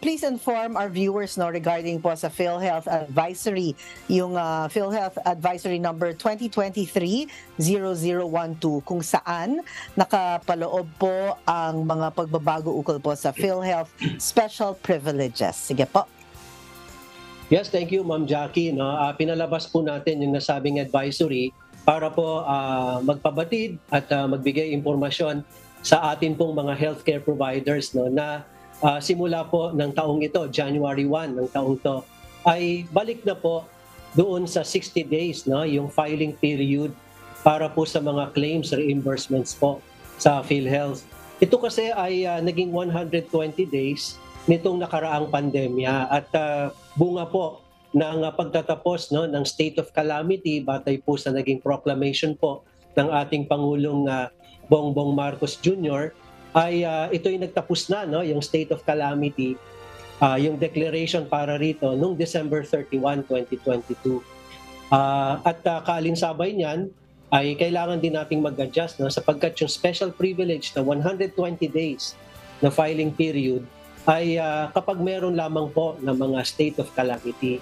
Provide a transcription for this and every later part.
please inform our viewers no regarding po sa PhilHealth Advisory, yung PhilHealth Advisory number 2023-0012 kung saan nakapaloob po ang mga pagbabago ukol po sa PhilHealth Special Privileges. Sige po. Yes, thank you, Ma'am Jackie. No, pinalabas po natin yung nasabing advisory para po magpabatid at magbigay impormasyon sa atin pong mga healthcare providers no, na simula po ng taong ito, January 1 ng taong to, ay balik na po doon sa 60 days, no, yung filing period para po sa mga claims reimbursements po sa PhilHealth. Ito kasi ay naging 120 days nitong nakaraang pandemya at bunga po ng pagtatapos no, ng state of calamity batay po sa naging proclamation po ng ating Pangulong Bongbong Marcos Jr. ay ito'y nagtapos na no, yung state of calamity, yung declaration para rito noong December 31, 2022. At kaalinsabay niyan ay kailangan din nating mag-adjust no, sapagkat yung special privilege na 120 days na filing period ay kapag meron lamang po ng mga state of calamity.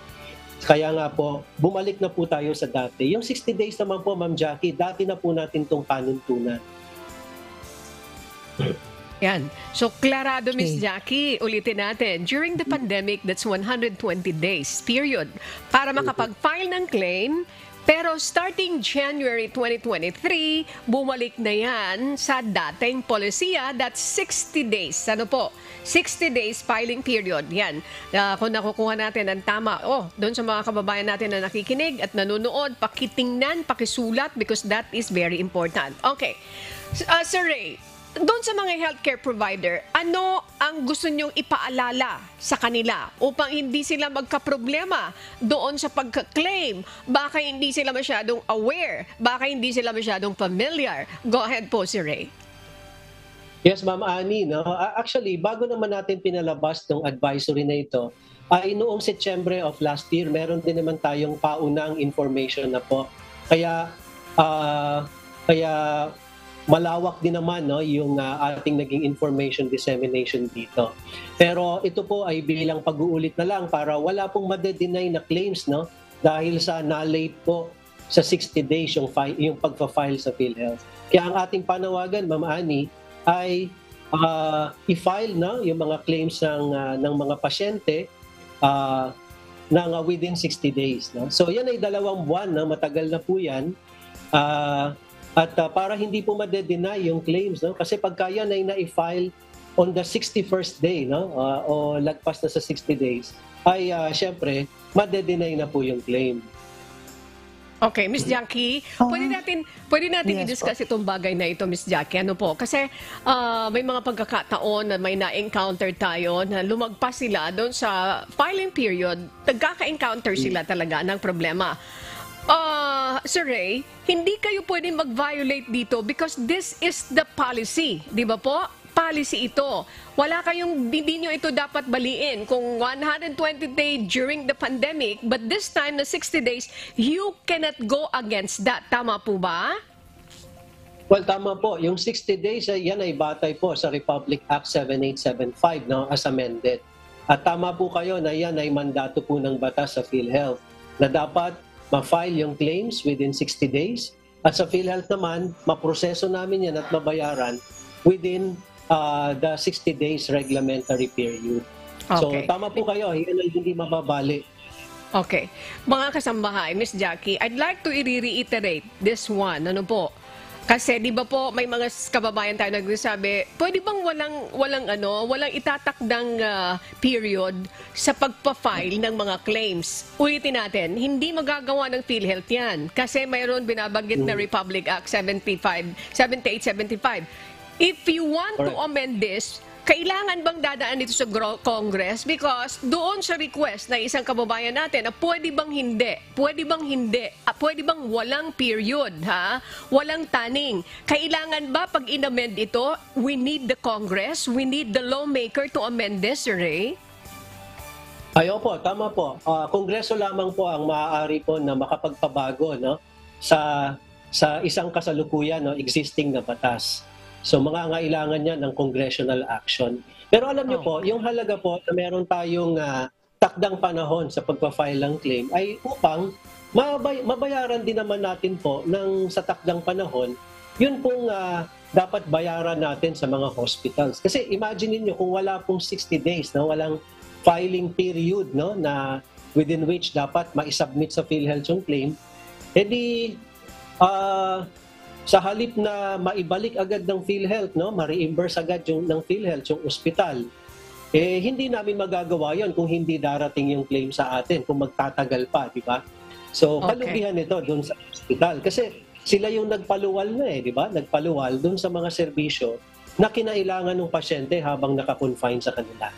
Kaya nga po, bumalik na po tayo sa dati. Yung 60 days naman po, Ma'am Jackie, dati na po natin itong panuntunan. Yan. So, klarado, Miss Jackie, ulitin natin. During the pandemic, that's 120 days, period, para makapag-file ng claim. Pero starting January 2023, bumalik na yan sa dating polisiya, that's 60 days. Ano po? 60 days filing period. Yan. Kung nakukuha natin ang tama, doon sa mga kababayan natin na nakikinig at nanonood, pakitingnan, pakisulat because that is very important. Okay. Sir Ray, doon sa mga healthcare provider, ano ang gusto nyong ipaalala sa kanila upang hindi sila magkaproblema doon sa pagka-claim? Baka hindi sila masyadong aware, baka hindi sila masyadong familiar. Go ahead po, Sir Ray. Yes, Ma'am Annie. No? Actually, bago naman natin pinalabas ng advisory na ito, ay noong September of last year, meron din naman tayong paunang information na po. Kaya malawak din naman no, yung ating naging information dissemination dito. Pero ito po ay bilang pag-uulit na lang para wala pong made-deny na claims no, dahil sa na-late po sa 60 days yung pagpa-file sa PhilHealth. Kaya ang ating panawagan, Ma'am Annie, ay i-file no, yung mga claims ng mga pasyente within 60 days. No? So yan ay 2 buwan, no? Matagal na po yan. At para hindi po made-deny yung claims, no? Kasi pagka yan ay na-file on the 61st day, no? O lagpas na sa 60 days, ay syempre, made-deny na po yung claim. Okay, Miss Jackie, pwede natin i-discuss itong bagay na ito, Miss Jackie. Ano po? Kasi may mga pagkakataon na may na-encounter tayo na lumagpas sila doon sa filing period, nagkaka-encounter sila talaga ng problema. Sir Ray, hindi kayo pwede mag-violate dito because this is the policy. Di ba po? Policy ito. Hindi nyo ito dapat baliin. Kung 120 days during the pandemic, but this time na 60 days, you cannot go against that. Tama po ba? Well, tama po. Yung 60 days, yan ay batay po sa Republic Act 7875 no, as amended. At tama po kayo na yan ay mandato po ng batas sa PhilHealth na dapat ma-file yung claims within 60 days. At sa PhilHealth naman, maproseso namin yan at mabayaran within the 60 days reglementary period. Okay. So, tama po kayo. Yan ay hindi mababali. Okay. Mga kasambahay, Miss Jackie, I'd like to reiterate this one. Ano po? Kasi di ba po may mga kababayan tayo nagsasabi, pwede bang walang itatakdang period sa pagpa-file ng mga claims? Ulitin natin, hindi magagawa ng PhilHealth yan kasi mayroon binabanggit na Republic Act 7875. If you want to amend this, kailangan bang dadaan dito sa Congress? Because doon sa request ng isang kababayan natin, pwede bang hindi? Pwede bang hindi? Pwede bang walang period? Walang taning? Kailangan ba pag in-amend ito, we need the Congress? We need the lawmaker to amend this, Ray? Ayo po, tama po. Kongreso lamang po ang maaari po na makapagpabago no, sa isang kasalukuyan no, existing na batas. So mga ngailangan niya ng congressional action. Pero alam niyo po, yung halaga po na meron tayong takdang panahon sa pagpa-file ng claim ay upang mabayaran din naman natin po sa takdang panahon, yun pong dapat bayaran natin sa mga hospitals. Kasi imagine niyo kung wala pong 60 days, no, walang filing period, no, na within which dapat ma-submit sa PhilHealth yung claim, edi sa halip na maibalik agad ng PhilHealth, no, ma-reimburse agad ng PhilHealth yung ospital, hindi namin magagawa yon kung hindi darating yung claim sa atin, kung magtatagal pa, di ba? So, kalugihan ito doon sa ospital. Kasi sila yung nagpaluwal na di ba? Nagpaluwal doon sa mga serbisyo na kinailangan ng pasyente habang naka-confine sa kanila.